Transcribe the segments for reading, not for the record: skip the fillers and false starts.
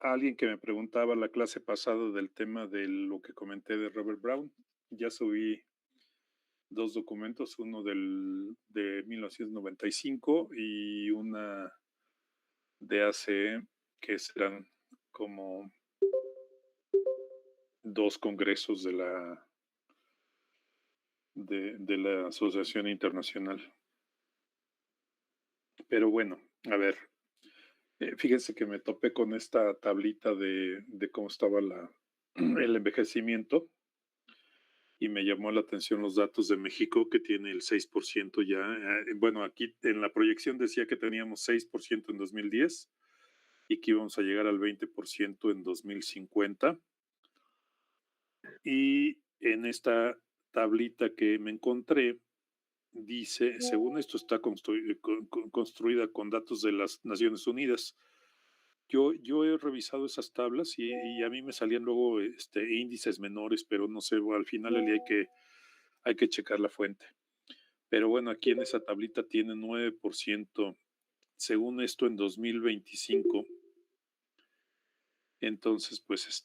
alguien que me preguntaba la clase pasada del tema de lo que comenté de Robert Brown. Ya subí dos documentos, uno de 1995 y una de hace, que serán como dos congresos de la Asociación Internacional. Pero bueno, a ver, fíjense que me topé con esta tablita de cómo estaba el envejecimiento y me llamó la atención los datos de México, que tiene el 6% ya. Bueno, aquí en la proyección decía que teníamos 6% en 2010 y que íbamos a llegar al 20% en 2050. Y en esta tablita que me encontré, dice, según esto está construida con datos de las Naciones Unidas. Yo he revisado esas tablas y a mí me salían luego índices menores, pero no sé, al final del día hay que checar la fuente. Pero bueno, aquí en esa tablita tiene 9%, según esto en 2025. Entonces, pues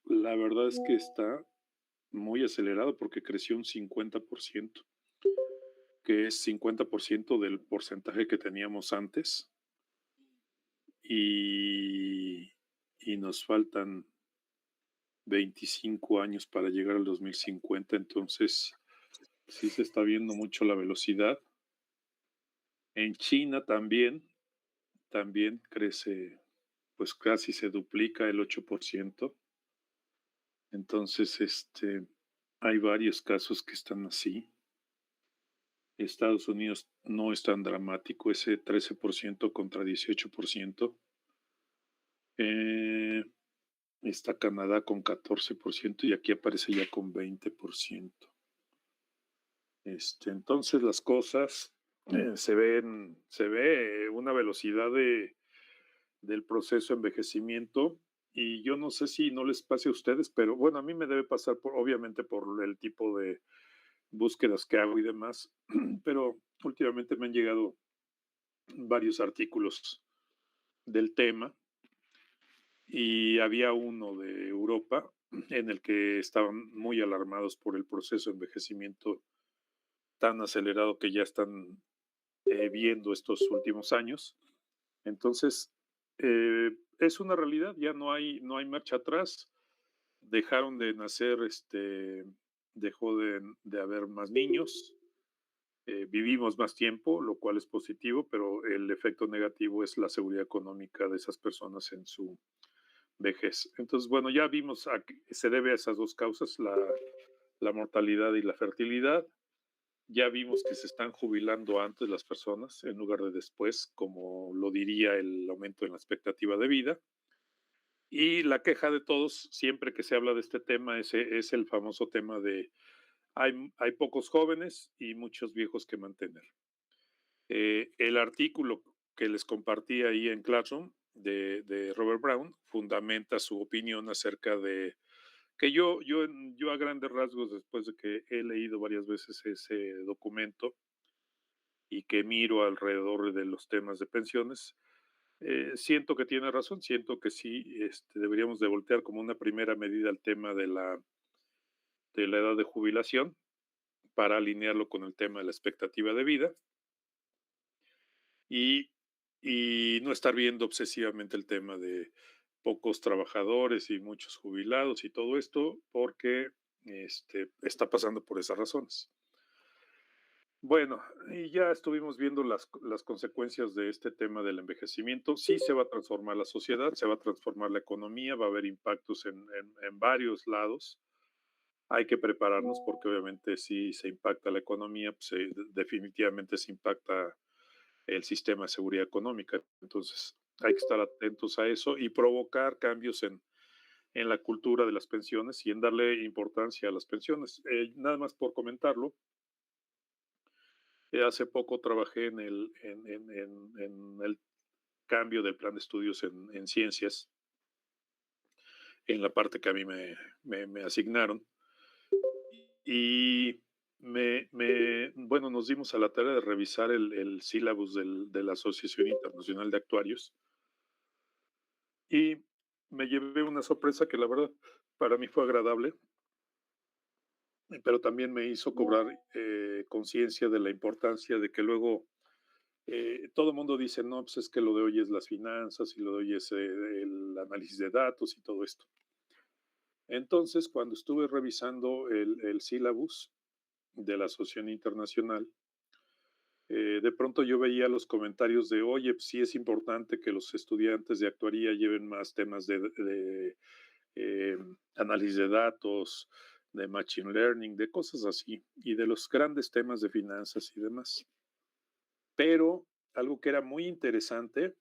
la verdad es que está muy acelerado porque creció un 50%, que es 50% del porcentaje que teníamos antes. Y, y nos faltan 25 años para llegar al 2050, entonces sí se está viendo mucho la velocidad. En China también crece, pues casi se duplica el 8%. Entonces, hay varios casos que están así. Estados Unidos no es tan dramático, ese 13% contra 18%. Está Canadá con 14% y aquí aparece ya con 20%. Entonces las cosas se ve una velocidad del proceso de envejecimiento y yo no sé si no les pase a ustedes, pero bueno, a mí me debe pasar obviamente por el tipo de búsquedas que hago y demás, pero últimamente me han llegado varios artículos del tema y había uno de Europa en el que estaban muy alarmados por el proceso de envejecimiento tan acelerado que ya están viendo estos últimos años. Entonces, es una realidad, ya no hay marcha atrás. Dejaron de nacer, dejó de haber más niños, vivimos más tiempo, lo cual es positivo, pero el efecto negativo es la seguridad económica de esas personas en su vejez. Entonces, bueno, ya vimos a que se debe a esas dos causas, la mortalidad y la fertilidad. Ya vimos que se están jubilando antes las personas en lugar de después, como lo diría el aumento en la expectativa de vida. Y la queja de todos, siempre que se habla de este tema, es el famoso tema de hay pocos jóvenes y muchos viejos que mantener. El artículo que les compartí ahí en Classroom de Robert Brown fundamenta su opinión acerca de que yo a grandes rasgos, después de que he leído varias veces ese documento y que miro alrededor de los temas de pensiones, siento que tiene razón, siento que sí deberíamos de voltear como una primera medida el tema de la edad de jubilación para alinearlo con el tema de la expectativa de vida y, y no estar viendo obsesivamente el tema de pocos trabajadores y muchos jubilados y todo esto, porque está pasando por esas razones. Bueno, y ya estuvimos viendo las consecuencias de este tema del envejecimiento. Sí se va a transformar la sociedad, se va a transformar la economía, va a haber impactos en varios lados. Hay que prepararnos porque obviamente si se impacta la economía, pues definitivamente se impacta el sistema de seguridad económica. Entonces hay que estar atentos a eso y provocar cambios en la cultura de las pensiones y en darle importancia a las pensiones. Nada más por comentarlo, hace poco trabajé en el cambio del plan de estudios en ciencias, en la parte que a mí me asignaron. Y bueno, nos dimos a la tarea de revisar el sílabus de la Asociación Internacional de Actuarios. Y me llevé una sorpresa que la verdad para mí fue agradable, pero también me hizo cobrar conciencia de la importancia de que luego todo el mundo dice, no, pues es que lo de hoy es las finanzas y lo de hoy es el análisis de datos y todo esto. Entonces, cuando estuve revisando el sílabus de la Asociación Internacional, de pronto yo veía los comentarios de, oye, pues sí es importante que los estudiantes de actuaría lleven más temas de eh, análisis de datos, de machine learning, de cosas así, y de los grandes temas de finanzas y demás. Pero algo que era muy interesante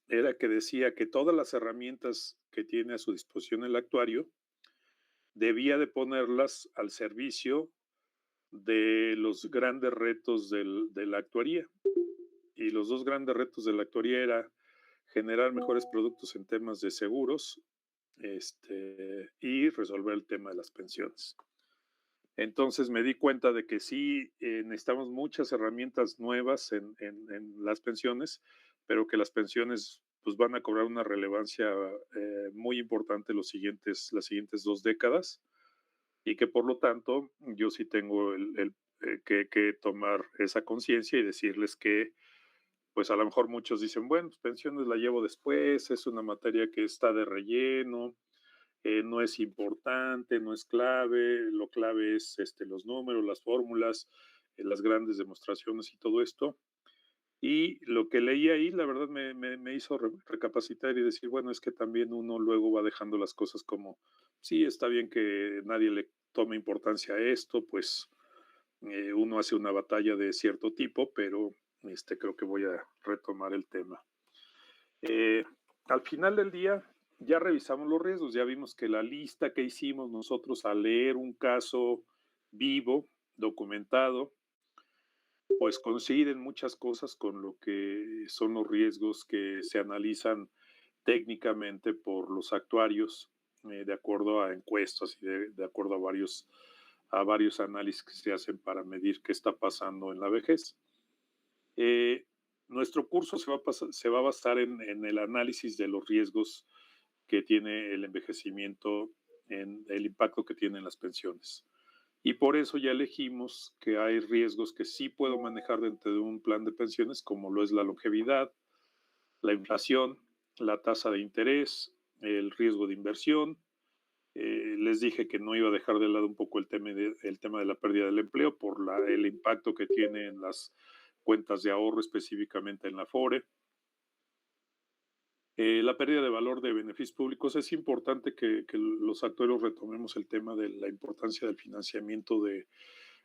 era que decía que todas las herramientas que tiene a su disposición el actuario debía de ponerlas al servicio de los grandes retos de la actuaría. Y los dos grandes retos de la actuaría era generar mejores productos en temas de seguros y resolver el tema de las pensiones. Entonces me di cuenta de que sí necesitamos muchas herramientas nuevas en las pensiones, pero que las pensiones pues, van a cobrar una relevancia muy importante las siguientes 2 décadas y que por lo tanto yo sí tengo que tomar esa conciencia y decirles que pues a lo mejor muchos dicen, bueno, pues pensiones la llevo después, es una materia que está de relleno, no es importante, no es clave, lo clave es los números, las fórmulas, las grandes demostraciones y todo esto. Y lo que leí ahí, la verdad, me hizo recapacitar y decir, bueno, es que también uno luego va dejando las cosas como, sí, está bien que nadie le tome importancia a esto, pues uno hace una batalla de cierto tipo, pero creo que voy a retomar el tema. Eh, Al final del día, ya revisamos los riesgos, ya vimos que la lista que hicimos nosotros al leer un caso vivo, documentado, pues coinciden muchas cosas con lo que son los riesgos que se analizan técnicamente por los actuarios, de acuerdo a encuestas y de acuerdo a varios análisis que se hacen para medir qué está pasando en la vejez. Eh, Nuestro curso se va a basar en el análisis de los riesgos que tiene el envejecimiento, en el impacto que tiene en las pensiones. Y por eso ya elegimos que hay riesgos que sí puedo manejar dentro de un plan de pensiones, como lo es la longevidad, la inflación, la tasa de interés, el riesgo de inversión. Les dije que no iba a dejar de lado un poco el tema de la pérdida del empleo por el impacto que tiene en las cuentas de ahorro, específicamente en la FORE. La pérdida de valor de beneficios públicos. Es importante que los actores retomemos el tema de la importancia del financiamiento de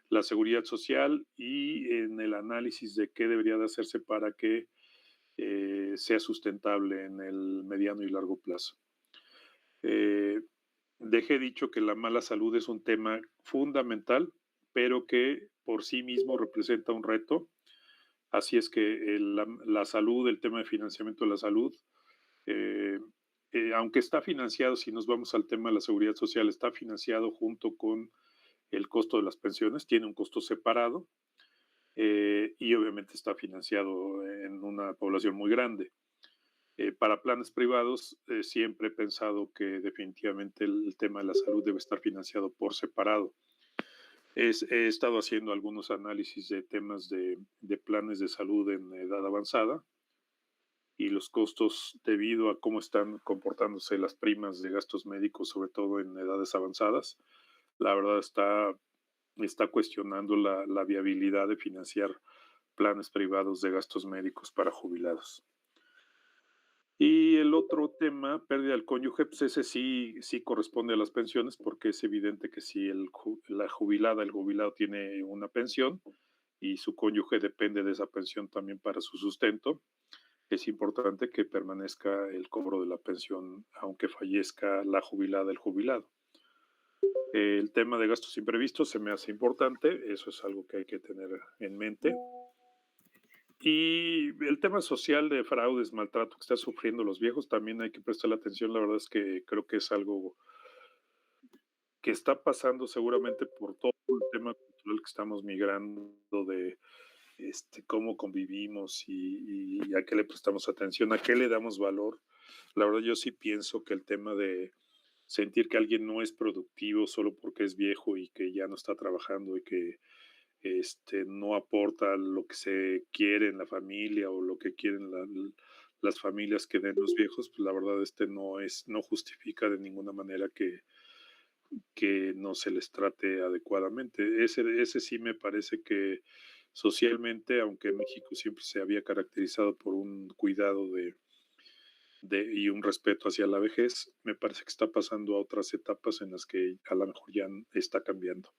la seguridad social y en el análisis de qué debería de hacerse para que sea sustentable en el mediano y largo plazo. Dejé dicho que la mala salud es un tema fundamental, pero que por sí mismo representa un reto. Así es que la salud, el tema de financiamiento de la salud, eh, aunque está financiado, si nos vamos al tema de la seguridad social, está financiado junto con el costo de las pensiones, tiene un costo separado y obviamente está financiado en una población muy grande. Para planes privados, siempre he pensado que definitivamente el tema de la salud debe estar financiado por separado. He estado haciendo algunos análisis de temas de planes de salud en edad avanzada y los costos debido a cómo están comportándose las primas de gastos médicos, sobre todo en edades avanzadas, la verdad está cuestionando la viabilidad de financiar planes privados de gastos médicos para jubilados. Y el otro tema, pérdida del cónyuge, pues ese sí corresponde a las pensiones, porque es evidente que si la jubilada, el jubilado tiene una pensión y su cónyuge depende de esa pensión también para su sustento, es importante que permanezca el cobro de la pensión, aunque fallezca la jubilada, el jubilado. El tema de gastos imprevistos se me hace importante, eso es algo que hay que tener en mente. Y el tema social de fraudes, maltrato que están sufriendo los viejos, también hay que prestarle atención. La verdad es que creo que es algo que está pasando seguramente por todo el tema cultural que estamos migrando de cómo convivimos y a qué le prestamos atención, a qué le damos valor. La verdad, yo sí pienso que el tema de sentir que alguien no es productivo solo porque es viejo y que ya no está trabajando y que no aporta lo que se quiere en la familia o lo que quieren las familias que den los viejos, pues la verdad no justifica de ninguna manera que no se les trate adecuadamente. Ese sí me parece que socialmente, aunque México siempre se había caracterizado por un cuidado y un respeto hacia la vejez, me parece que está pasando a otras etapas en las que a lo mejor ya está cambiando.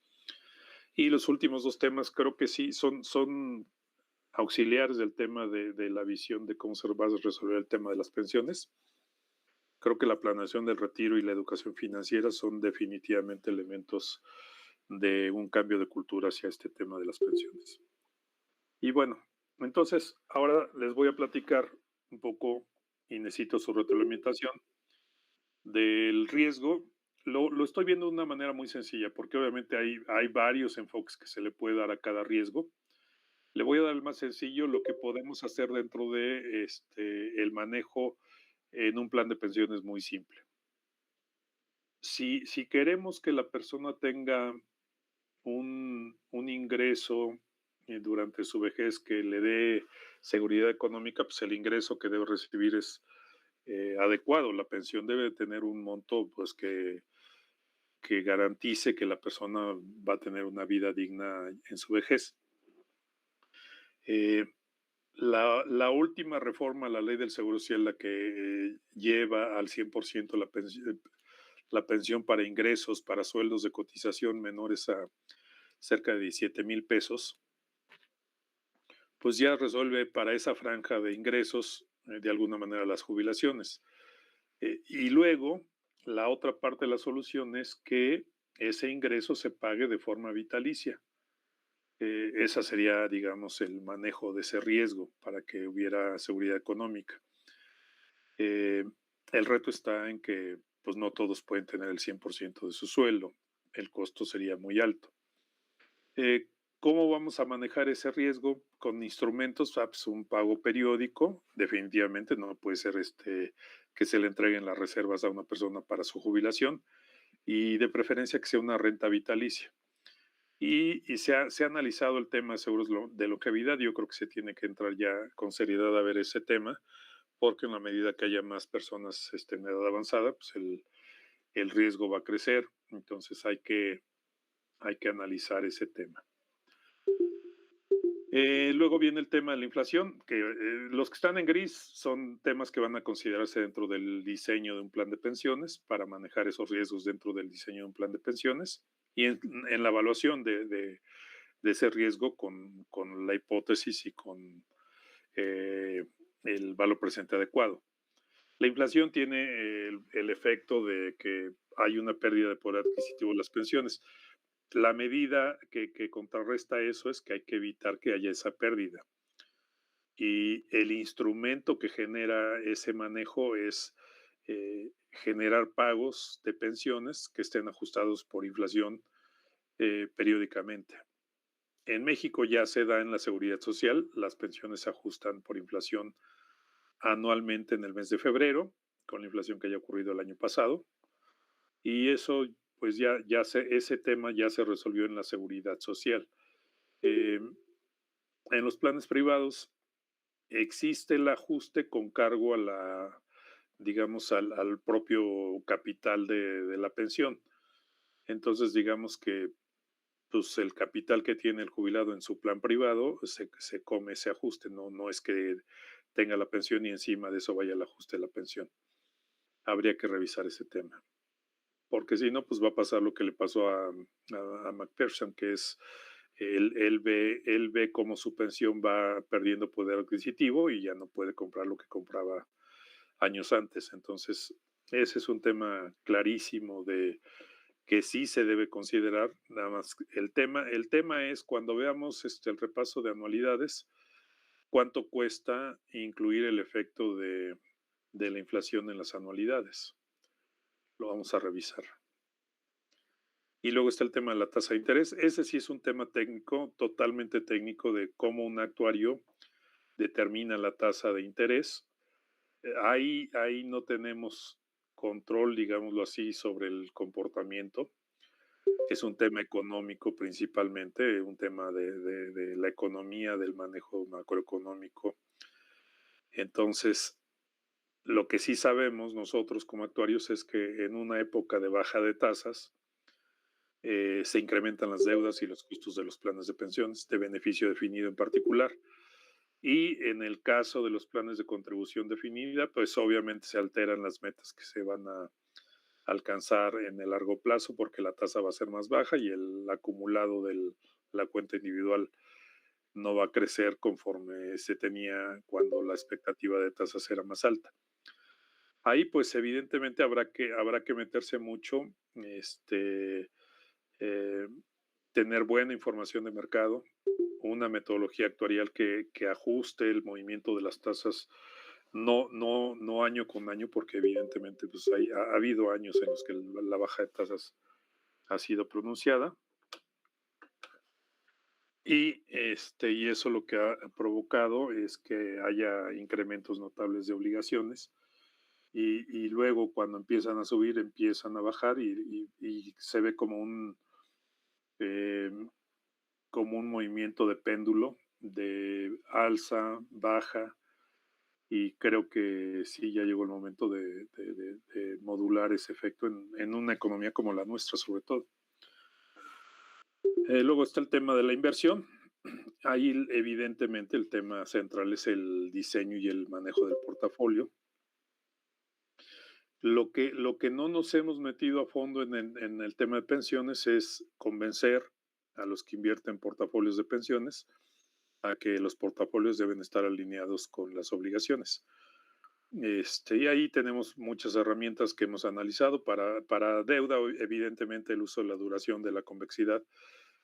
Y los últimos dos temas creo que sí son auxiliares del tema de la visión de cómo se va a resolver el tema de las pensiones. Creo que la planeación del retiro y la educación financiera son definitivamente elementos de un cambio de cultura hacia este tema de las pensiones. Y bueno, entonces ahora les voy a platicar un poco, y necesito su retroalimentación, del riesgo. Lo estoy viendo de una manera muy sencilla, porque obviamente hay varios enfoques que se le puede dar a cada riesgo. Le voy a dar el más sencillo, lo que podemos hacer dentro de el manejo en un plan de pensiones muy simple. Si queremos que la persona tenga un ingreso durante su vejez que le dé seguridad económica, pues el ingreso que debe recibir es adecuado. La pensión debe tener un monto pues que garantice que la persona va a tener una vida digna en su vejez. Eh, la última reforma a la ley del Seguro Social, la que lleva al 100% la pensión para ingresos, para sueldos de cotización menores a cerca de 17,000 pesos, pues ya resuelve para esa franja de ingresos de alguna manera las jubilaciones. Y luego, la otra parte de la solución es que ese ingreso se pague de forma vitalicia. Esa sería, digamos, el manejo de ese riesgo para que hubiera seguridad económica. Eh, el reto está en que pues no todos pueden tener el 100% de su sueldo. El costo sería muy alto. Eh, ¿Cómo vamos a manejar ese riesgo? Con instrumentos, pues un pago periódico, definitivamente no puede ser que se le entreguen las reservas a una persona para su jubilación y de preferencia que sea una renta vitalicia. Y se ha analizado el tema de seguros de longevidad. Yo creo que se tiene que entrar ya con seriedad a ver ese tema, porque en la medida que haya más personas en edad avanzada, pues el riesgo va a crecer. Entonces hay que analizar ese tema. Luego viene el tema de la inflación, que los que están en gris son temas que van a considerarse dentro del diseño de un plan de pensiones para manejar esos riesgos dentro del diseño de un plan de pensiones y en la evaluación de ese riesgo con la hipótesis y con el valor presente adecuado. La inflación tiene el efecto de que hay una pérdida de poder adquisitivo de las pensiones. La medida que contrarresta eso es que hay que evitar que haya esa pérdida. Y el instrumento que genera ese manejo es generar pagos de pensiones que estén ajustados por inflación periódicamente. En México ya se da en la seguridad social, las pensiones se ajustan por inflación anualmente en el mes de febrero, con la inflación que haya ocurrido el año pasado, y eso, pues ese tema ya se resolvió en la seguridad social. Eh, en los planes privados existe el ajuste con cargo digamos, al propio capital de la pensión. Entonces, digamos que pues el capital que tiene el jubilado en su plan privado se come ese ajuste, no es que tenga la pensión y encima de eso vaya el ajuste de la pensión. Habría que revisar ese tema, porque si no, pues va a pasar lo que le pasó a McPherson, que es él ve cómo su pensión va perdiendo poder adquisitivo y ya no puede comprar lo que compraba años antes. Entonces, ese es un tema clarísimo de que sí se debe considerar. Nada más el tema es cuando veamos el repaso de anualidades, cuánto cuesta incluir el efecto de la inflación en las anualidades. Lo vamos a revisar. Y luego está el tema de la tasa de interés. Ese sí es un tema técnico, totalmente técnico, de cómo un actuario determina la tasa de interés. Ahí no tenemos control, digámoslo así, sobre el comportamiento. Es un tema económico principalmente, un tema de la economía, del manejo macroeconómico. Entonces, lo que sí sabemos nosotros como actuarios es que en una época de baja de tasas, se incrementan las deudas y los costos de los planes de pensiones, de beneficio definido en particular. Y en el caso de los planes de contribución definida, pues obviamente se alteran las metas que se van a alcanzar en el largo plazo porque la tasa va a ser más baja y el acumulado de la cuenta individual no va a crecer conforme se tenía cuando la expectativa de tasas era más alta. Ahí pues evidentemente habrá que meterse mucho, eh, tener buena información de mercado, una metodología actuarial que ajuste el movimiento de las tasas, no año con año, porque evidentemente pues ha habido años en los que la baja de tasas ha sido pronunciada. Y eso lo que ha provocado es que haya incrementos notables de obligaciones y luego cuando empiezan a subir, empiezan a bajar y se ve eh, como un movimiento de péndulo de alza, baja, y creo que sí ya llegó el momento de modular ese efecto en una economía como la nuestra, sobre todo. Luego está el tema de la inversión. Ahí evidentemente el tema central es el diseño y el manejo del portafolio. Lo que no nos hemos metido a fondo en el tema de pensiones es convencer a los que invierten en portafolios de pensiones a que los portafolios deben estar alineados con las obligaciones. Y ahí tenemos muchas herramientas que hemos analizado para deuda, evidentemente el uso de la duración de la convexidad,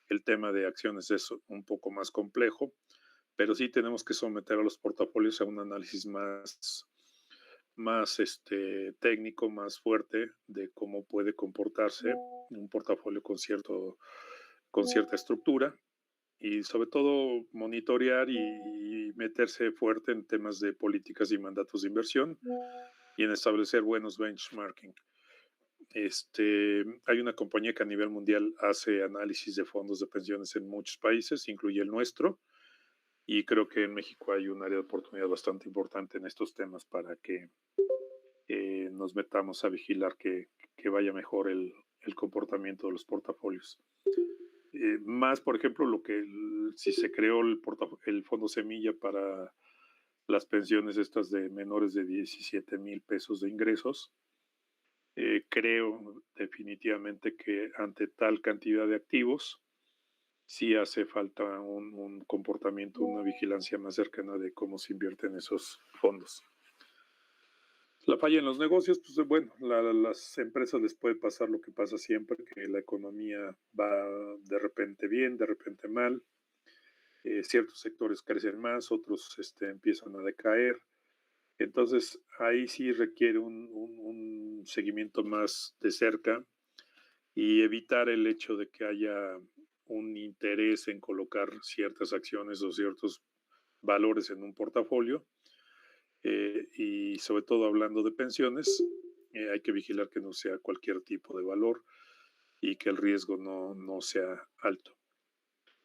el tema de acciones es un poco más complejo, pero sí tenemos que someter a los portafolios a un análisis más técnico, más fuerte de cómo puede comportarse un portafolio con cierta estructura y sobre todo monitorear y meterse fuerte en temas de políticas y mandatos de inversión y en establecer buenos benchmarking. Hay una compañía que a nivel mundial hace análisis de fondos de pensiones en muchos países, incluye el nuestro, y creo que en México hay un área de oportunidad bastante importante en estos temas para que nos metamos a vigilar que vaya mejor el comportamiento de los portafolios. Más, por ejemplo, si se creó el fondo semilla para las pensiones estas de menores de 17,000 pesos de ingresos, creo definitivamente que ante tal cantidad de activos, sí hace falta un comportamiento, una vigilancia más cercana de cómo se invierten esos fondos. La falla en los negocios, pues bueno, las empresas les puede pasar lo que pasa siempre, que la economía va de repente bien, de repente mal. Ciertos sectores crecen más, otros empiezan a decaer. Entonces, ahí sí requiere un seguimiento más de cerca y evitar el hecho de que haya un interés en colocar ciertas acciones o ciertos valores en un portafolio. Y sobre todo hablando de pensiones, hay que vigilar que no sea cualquier tipo de valor y que el riesgo no sea alto.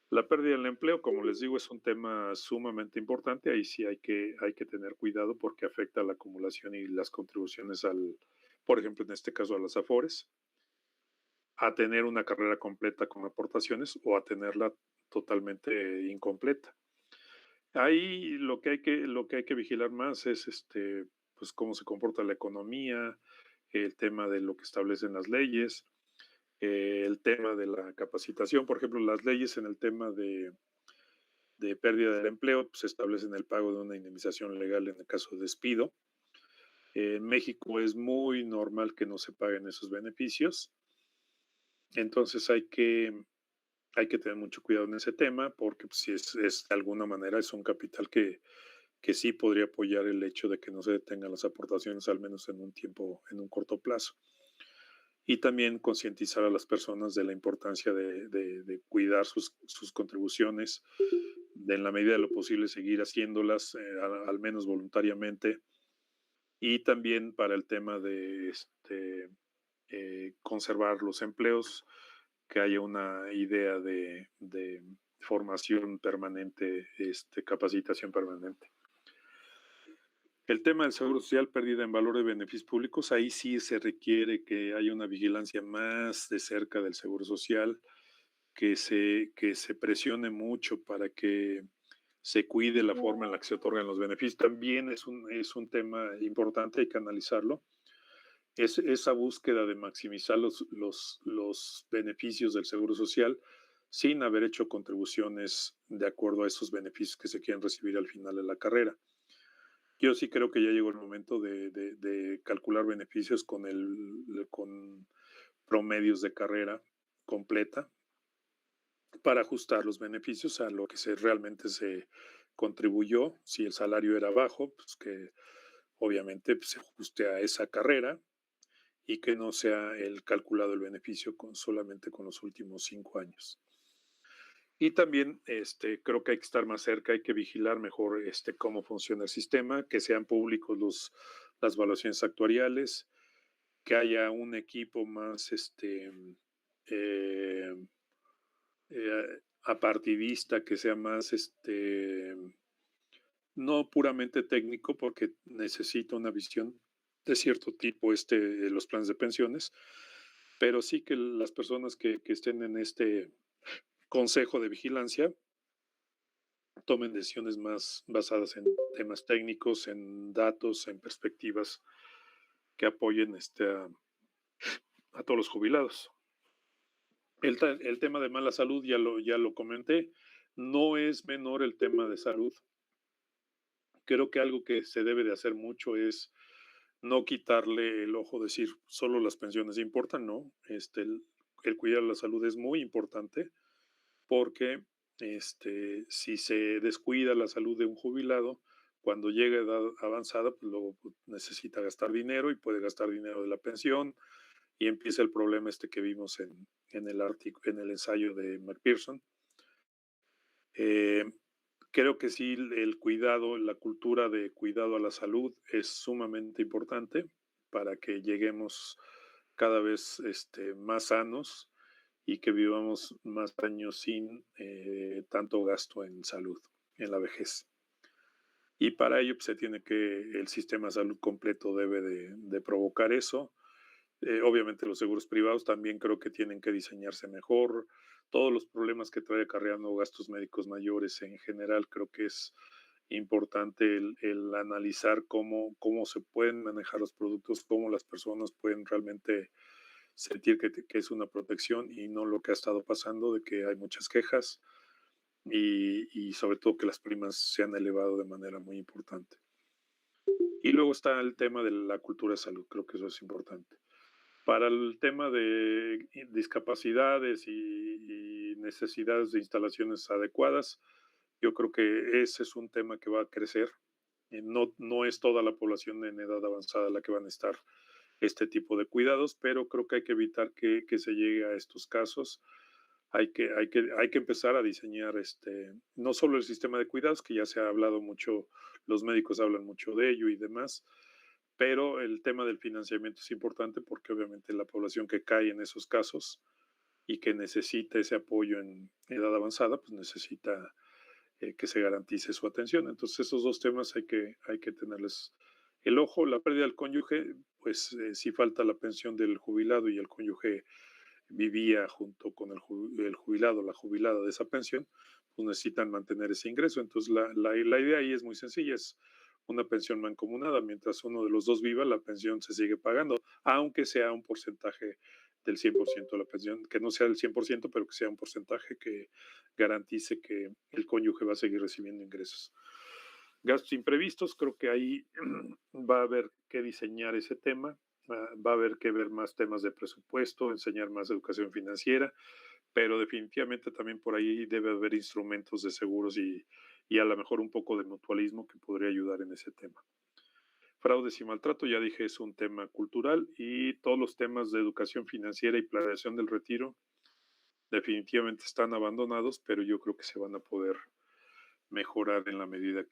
La pérdida del empleo, como les digo, es un tema sumamente importante. Ahí sí hay que tener cuidado porque afecta a la acumulación y las contribuciones por ejemplo, en este caso a las AFORES, a tener una carrera completa con aportaciones o a tenerla totalmente incompleta. Ahí lo que hay que vigilar más es pues cómo se comporta la economía, el tema de lo que establecen las leyes, el tema de la capacitación. Por ejemplo, las leyes en el tema de pérdida del empleo pues, establecen el pago de una indemnización legal en el caso de despido. En México es muy normal que no se paguen esos beneficios. Entonces hay que tener mucho cuidado en ese tema porque pues, si es de alguna manera es un capital que sí podría apoyar el hecho de que no se detengan las aportaciones, al menos en un corto plazo. Y también concientizar a las personas de la importancia de cuidar sus contribuciones, de en la medida de lo posible seguir haciéndolas, al menos voluntariamente, y también para el tema de conservar los empleos, que haya una idea de formación permanente, capacitación permanente. El tema del seguro social, pérdida en valor de beneficios públicos, ahí sí se requiere que haya una vigilancia más de cerca del seguro social, que se presione mucho para que se cuide la forma en la que se otorgan los beneficios. También es un tema importante, hay que analizarlo. Es esa búsqueda de maximizar los beneficios del seguro social sin haber hecho contribuciones de acuerdo a esos beneficios que se quieren recibir al final de la carrera. Yo sí creo que ya llegó el momento de calcular beneficios con promedios de carrera completa para ajustar los beneficios a lo que realmente se contribuyó. Si el salario era bajo, pues que obviamente pues, se ajuste a esa carrera y que no sea el calculado el beneficio solamente con los últimos 5 años. Y también creo que hay que estar más cerca, hay que vigilar mejor cómo funciona el sistema, que sean públicos las evaluaciones actuariales, que haya un equipo más eh, apartidista, que sea más no puramente técnico, porque necesita una visión de cierto tipo los planes de pensiones, pero sí que las personas que estén en este consejo de vigilancia tomen decisiones más basadas en temas técnicos, en datos, en perspectivas que apoyen a todos los jubilados. El tema de mala salud ya lo comenté, no es menor el tema de salud. Creo que algo que se debe de hacer mucho es no quitarle el ojo, decir solo las pensiones importan, no. El cuidar la salud es muy importante porque si se descuida la salud de un jubilado, cuando llega a edad avanzada, pues luego necesita gastar dinero y puede gastar dinero de la pensión y empieza el problema que vimos en el artículo, en el ensayo de McPherson. Eh, Creo que sí, el cuidado, la cultura de cuidado a la salud es sumamente importante para que lleguemos cada vez más sanos y que vivamos más años sin tanto gasto en salud en la vejez. Y para ello pues, el sistema de salud completo debe de provocar eso. Obviamente los seguros privados también creo que tienen que diseñarse mejor. Todos los problemas que trae acarreando gastos médicos mayores en general, creo que es importante el analizar cómo se pueden manejar los productos, cómo las personas pueden realmente sentir que es una protección y no lo que ha estado pasando, de que hay muchas quejas y sobre todo que las primas se han elevado de manera muy importante. Y luego está el tema de la cultura de salud, creo que eso es importante. Para el tema de discapacidades y necesidades de instalaciones adecuadas, yo creo que ese es un tema que va a crecer. No es toda la población en edad avanzada la que van a estar tipo de cuidados, pero creo que hay que evitar que se llegue a estos casos. Hay que empezar a diseñar no solo el sistema de cuidados, que ya se ha hablado mucho, los médicos hablan mucho de ello y demás, pero el tema del financiamiento es importante porque obviamente la población que cae en esos casos y que necesita ese apoyo en edad avanzada, pues necesita que se garantice su atención. Entonces esos dos temas hay que tenerles el ojo. La pérdida del cónyuge, pues si falta la pensión del jubilado y el cónyuge vivía junto con el jubilado, la jubilada de esa pensión, pues necesitan mantener ese ingreso. Entonces la idea ahí es muy sencilla, es una pensión mancomunada. Mientras uno de los dos viva, la pensión se sigue pagando, aunque sea un porcentaje del 100% de la pensión, que no sea del 100%, pero que sea un porcentaje que garantice que el cónyuge va a seguir recibiendo ingresos. Gastos imprevistos, creo que ahí va a haber que diseñar ese tema, va a haber que ver más temas de presupuesto, enseñar más educación financiera, pero definitivamente también por ahí debe haber instrumentos de seguros y a lo mejor un poco de mutualismo que podría ayudar en ese tema. Fraudes y maltrato, ya dije, es un tema cultural y todos los temas de educación financiera y planeación del retiro definitivamente están abandonados, pero yo creo que se van a poder mejorar en la medida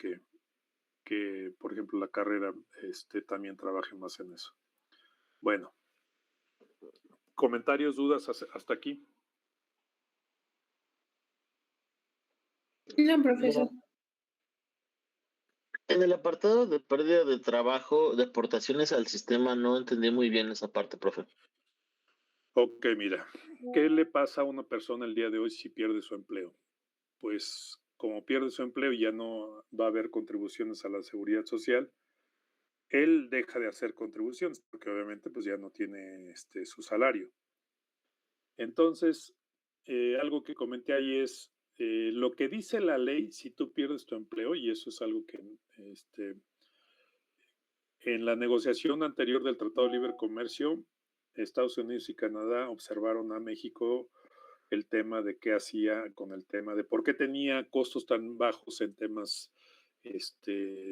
que, por ejemplo, la carrera también trabaje más en eso. Bueno, comentarios, dudas hasta aquí. No, profesor. En el apartado de pérdida de trabajo, de aportaciones al sistema, no entendí muy bien esa parte, profe. Ok, mira, ¿qué le pasa a una persona el día de hoy si pierde su empleo? Pues como pierde su empleo y ya no va a haber contribuciones a la seguridad social, él deja de hacer contribuciones porque obviamente pues ya no tiene su salario. Entonces, algo que comenté ahí es lo que dice la ley si tú pierdes tu empleo, y eso es algo que en la negociación anterior del Tratado de Libre Comercio, Estados Unidos y Canadá observaron a México el tema de qué hacía con el tema de por qué tenía costos tan bajos en temas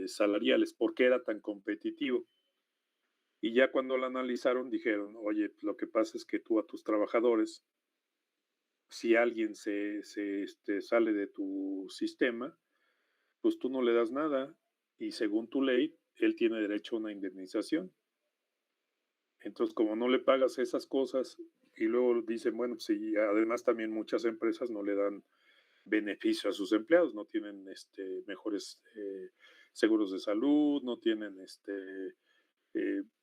salariales, por qué era tan competitivo. Y ya cuando lo analizaron dijeron, oye, pues lo que pasa es que tú a tus trabajadores, si alguien se sale de tu sistema, pues tú no le das nada y según tu ley, él tiene derecho a una indemnización. Entonces, como no le pagas esas cosas y luego dicen, bueno, pues y además también muchas empresas no le dan beneficio a sus empleados, no tienen mejores seguros de salud, no tienen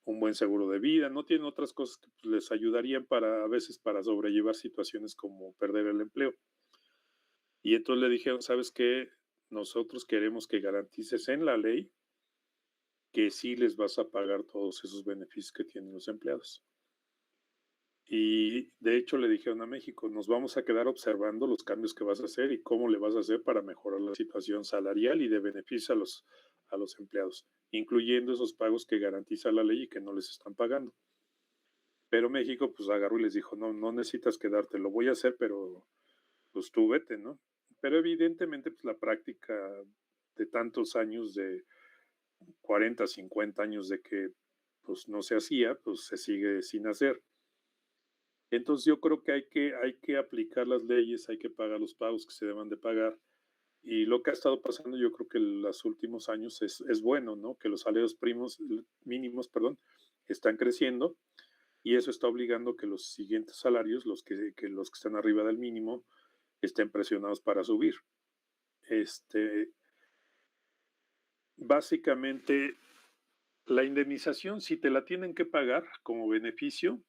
un buen seguro de vida, no tienen otras cosas que pues, les ayudarían a veces para sobrellevar situaciones como perder el empleo. Y entonces le dijeron, ¿sabes qué? Nosotros queremos que garantices en la ley que sí les vas a pagar todos esos beneficios que tienen los empleados. Y de hecho le dijeron a México, nos vamos a quedar observando los cambios que vas a hacer y cómo le vas a hacer para mejorar la situación salarial y de beneficio a los empleados, incluyendo esos pagos que garantiza la ley y que no les están pagando. Pero México pues agarró y les dijo, no, no necesitas quedarte, lo voy a hacer, pero pues tú vete, ¿no? Pero evidentemente pues la práctica de tantos años, de 40, 50 años de que pues no se hacía, pues se sigue sin hacer. Entonces yo creo que hay que aplicar las leyes, hay que pagar los pagos que se deban de pagar. Y lo que ha estado pasando yo creo que en los últimos años es bueno, ¿no? Que los salarios mínimos, perdón, están creciendo y eso está obligando que los siguientes salarios, los que están arriba del mínimo, estén presionados para subir. Básicamente, la indemnización, si te la tienen que pagar como beneficio,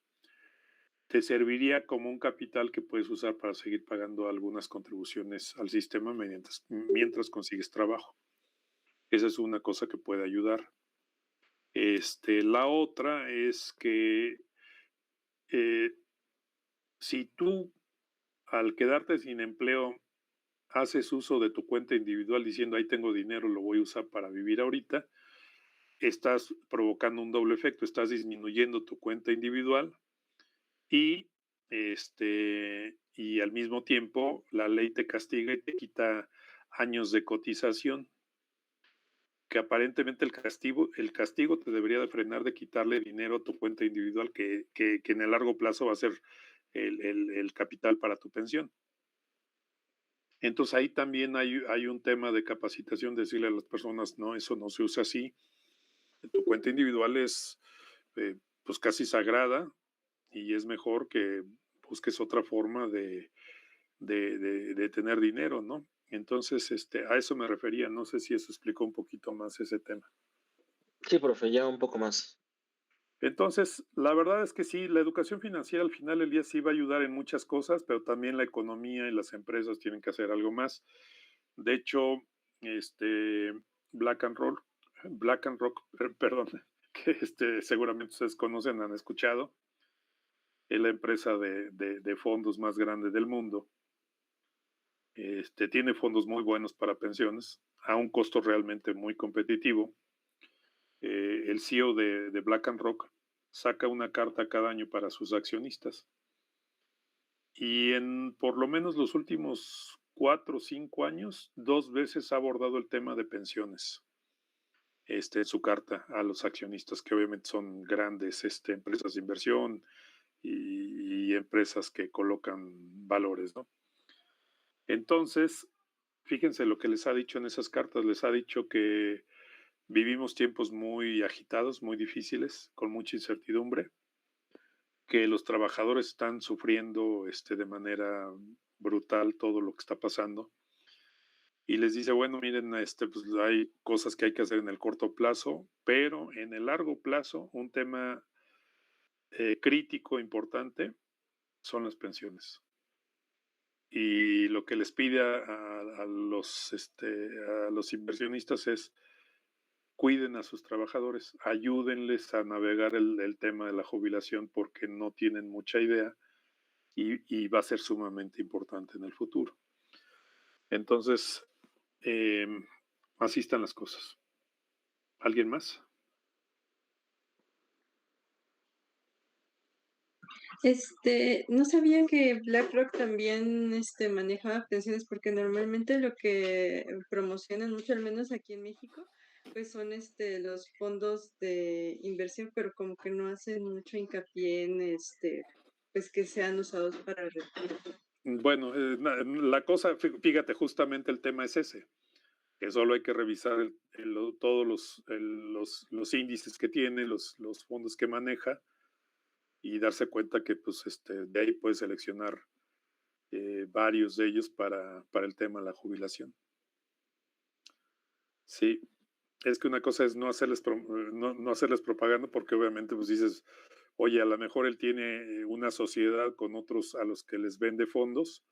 te serviría como un capital que puedes usar para seguir pagando algunas contribuciones al sistema mientras consigues trabajo. Esa es una cosa que puede ayudar. La otra es que si tú al quedarte sin empleo haces uso de tu cuenta individual diciendo ahí tengo dinero, lo voy a usar para vivir ahorita, estás provocando un doble efecto, estás disminuyendo tu cuenta individual y y al mismo tiempo la ley te castiga y te quita años de cotización, que aparentemente el castigo te debería de frenar de quitarle dinero a tu cuenta individual que en el largo plazo va a ser el capital para tu pensión. Entonces ahí también hay un tema de capacitación, de decirle a las personas, no, eso no se usa así. Tu cuenta individual es pues casi sagrada y es mejor que busques otra forma de tener dinero, ¿no? Entonces, a eso me refería. No sé si eso explicó un poquito más ese tema. Sí, profe, ya un poco más. Entonces, la verdad es que sí, la educación financiera al final del día sí va a ayudar en muchas cosas, pero también la economía y las empresas tienen que hacer algo más. De hecho, este Black and Rock, perdón, que seguramente ustedes conocen, han escuchado, es la empresa de fondos más grande del mundo. Tiene fondos muy buenos para pensiones a un costo realmente muy competitivo. El CEO de Black and Rock saca una carta cada año para sus accionistas y en por lo menos los últimos 4 o 5 años, 2 veces ha abordado el tema de pensiones en su carta a los accionistas, que obviamente son grandes empresas de inversión y empresas que colocan valores, ¿no? Entonces, fíjense lo que les ha dicho en esas cartas, les ha dicho que Vivimos tiempos muy agitados, muy difíciles, con mucha incertidumbre, que los trabajadores están sufriendo de manera brutal todo lo que está pasando. Y les dice, bueno, miren, pues hay cosas que hay que hacer en el corto plazo, pero en el largo plazo, un tema crítico, importante, son las pensiones. Y lo que les pide a los inversionistas es cuiden a sus trabajadores, ayúdenles a navegar el tema de la jubilación porque no tienen mucha idea y va a ser sumamente importante en el futuro. Entonces, así están las cosas. ¿Alguien más? No sabía que BlackRock también manejaba pensiones, porque normalmente lo que promocionan mucho, al menos aquí en México, pues son los fondos de inversión, pero como que no hacen mucho hincapié en pues que sean usados para retiro. Bueno, la cosa, fíjate, justamente el tema es ese, que solo hay que revisar todos los índices que tiene, los fondos que maneja y darse cuenta que pues de ahí puedes seleccionar varios de ellos para el tema de la jubilación. Sí, es que una cosa es no hacerles propaganda porque obviamente pues dices, oye, a lo mejor él tiene una sociedad con otros a los que les vende fondos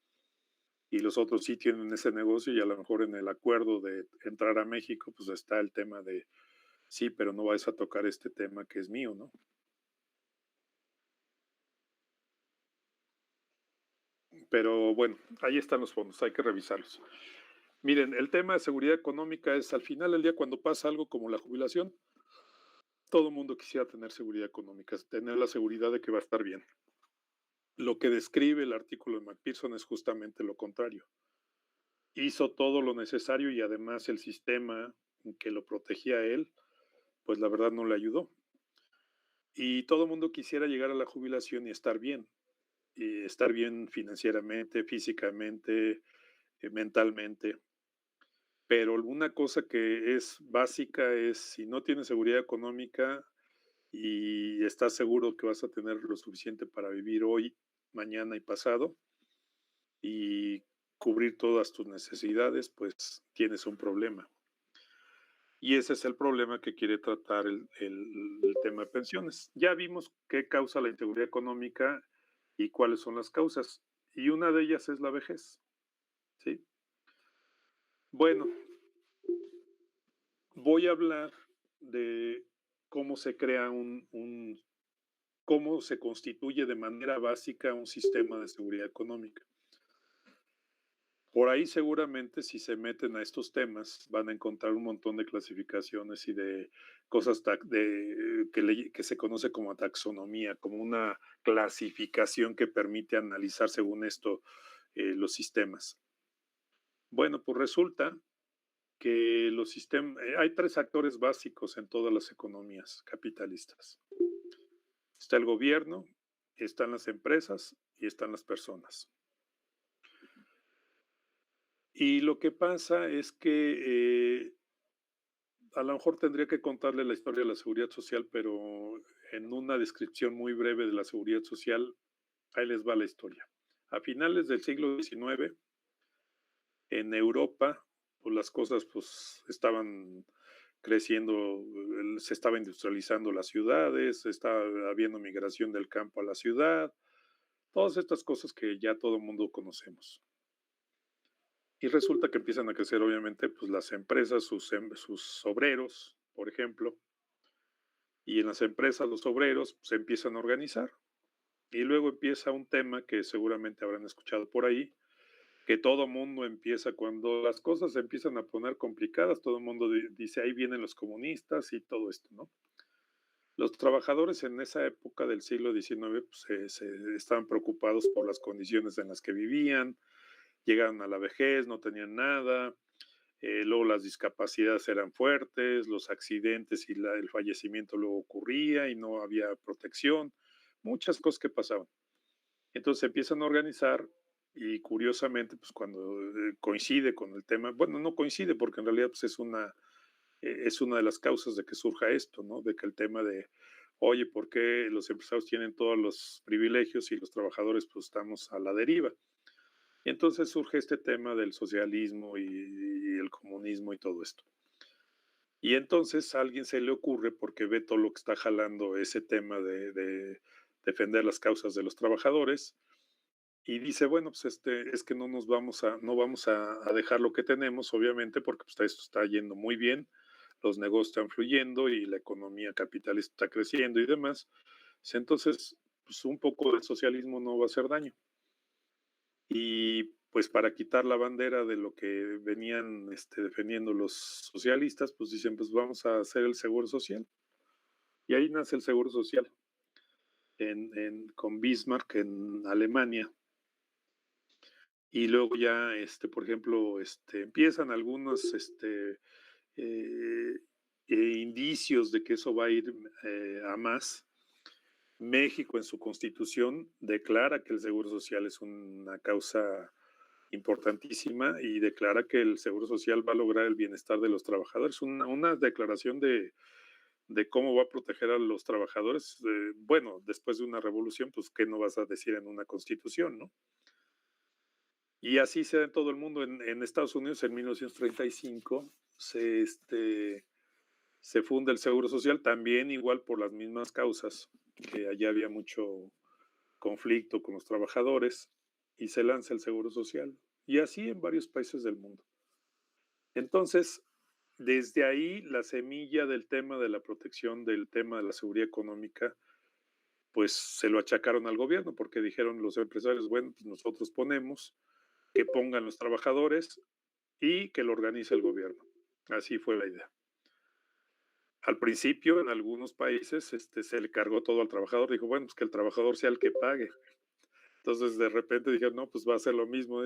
y los otros sí tienen ese negocio y a lo mejor en el acuerdo de entrar a México pues está el tema de, sí, pero no vais a tocar este tema que es mío, ¿no? Pero bueno, ahí están los fondos, hay que revisarlos. Miren, el tema de seguridad económica es al final del día cuando pasa algo como la jubilación, todo el mundo quisiera tener seguridad económica, tener la seguridad de que va a estar bien. Lo que describe el artículo de McPherson es justamente lo contrario. Hizo todo lo necesario y además el sistema que lo protegía a él, pues la verdad no le ayudó. Y todo el mundo quisiera llegar a la jubilación y estar bien financieramente, físicamente, mentalmente. Pero una cosa que es básica es si no tienes seguridad económica y estás seguro que vas a tener lo suficiente para vivir hoy, mañana y pasado y cubrir todas tus necesidades, pues tienes un problema. Y ese es el problema que quiere tratar el tema de pensiones. Ya vimos qué causa la inseguridad económica y cuáles son las causas. Y una de ellas es la vejez. ¿Sí? Bueno, voy a hablar de cómo se crea cómo se constituye de manera básica un sistema de seguridad económica. Por ahí seguramente si se meten a estos temas van a encontrar un montón de clasificaciones y de cosas que se conoce como taxonomía, como una clasificación que permite analizar según esto los sistemas. Bueno, pues resulta que los sistemas, hay tres actores básicos en todas las economías capitalistas. Está el gobierno, están las empresas y están las personas. Y lo que pasa es que a lo mejor tendría que contarle la historia de la seguridad social, pero en una descripción muy breve de la seguridad social, ahí les va la historia. A finales del siglo XIX, en Europa, pues las cosas pues estaban creciendo, se estaba industrializando las ciudades, estaba habiendo migración del campo a la ciudad, todas estas cosas que ya todo el mundo conocemos. Y resulta que empiezan a crecer, obviamente, pues las empresas, sus obreros, por ejemplo, y en las empresas los obreros se empiezan a organizar. Y luego empieza un tema que seguramente habrán escuchado por ahí, que todo mundo empieza, cuando las cosas se empiezan a poner complicadas, todo el mundo dice, ahí vienen los comunistas y todo esto, ¿no? Los trabajadores en esa época del siglo XIX pues, se estaban preocupados por las condiciones en las que vivían, llegaron a la vejez, no tenían nada, luego las discapacidades eran fuertes, los accidentes y el fallecimiento luego ocurría y no había protección, muchas cosas que pasaban. Entonces se empiezan a organizar y curiosamente, pues cuando coincide con el tema, bueno, no coincide porque en realidad pues, es es una de las causas de que surja esto, ¿no? De que el tema de, oye, ¿por qué los empresarios tienen todos los privilegios y los trabajadores pues estamos a la deriva? Y entonces surge este tema del socialismo y el comunismo y todo esto. Y entonces a alguien se le ocurre, porque ve todo lo que está jalando ese tema de defender las causas de los trabajadores, y dice, bueno, pues es que no vamos a dejar lo que tenemos, obviamente, porque pues, esto está yendo muy bien, los negocios están fluyendo y la economía capitalista está creciendo y demás. Entonces, pues un poco del socialismo no va a hacer daño. Y pues para quitar la bandera de lo que venían defendiendo los socialistas, pues dicen, pues vamos a hacer el seguro social. Y ahí nace el seguro social con Bismarck en Alemania. Y luego ya, por ejemplo, empiezan algunos eh, indicios de que eso va a ir a más. México en su constitución declara que el seguro social es una causa importantísima y declara que el seguro social va a lograr el bienestar de los trabajadores. Una declaración de cómo va a proteger a los trabajadores. Bueno, después de una revolución, pues, ¿qué no vas a decir en una constitución, no? Y así se da en todo el mundo. En Estados Unidos, en 1935, se funda el Seguro Social, también igual por las mismas causas, que allá había mucho conflicto con los trabajadores, y se lanza el Seguro Social. Y así en varios países del mundo. Entonces, desde ahí, la semilla del tema de la protección, del tema de la seguridad económica, pues se lo achacaron al gobierno, porque dijeron los empresarios, bueno, pues nosotros ponemos, que pongan los trabajadores y que lo organice el gobierno. Así fue la idea. Al principio, en algunos países, se le cargó todo al trabajador. Dijo, bueno, pues que el trabajador sea el que pague. Entonces, de repente dijeron, no, pues va a ser lo mismo.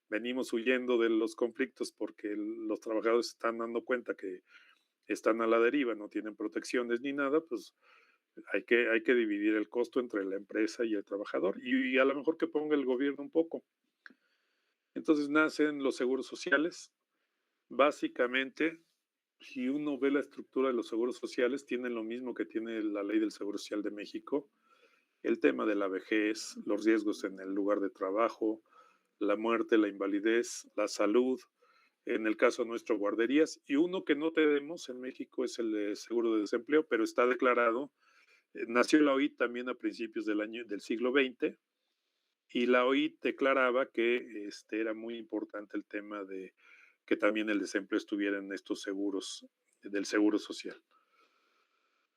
Venimos huyendo de los conflictos porque los trabajadores se están dando cuenta que están a la deriva, no tienen protecciones ni nada, pues hay que dividir el costo entre la empresa y el trabajador y a lo mejor que ponga el gobierno un poco. Entonces nacen los seguros sociales. Básicamente, si uno ve la estructura de los seguros sociales, tienen lo mismo que tiene la ley del Seguro Social de México, el tema de la vejez, los riesgos en el lugar de trabajo, la muerte, la invalidez, la salud, en el caso nuestro guarderías, y uno que no tenemos en México es el de seguro de desempleo, pero está declarado, nació la OIT también a principios del siglo XX, y la OIT declaraba que era muy importante el tema de que también el desempleo estuviera en estos seguros del seguro social.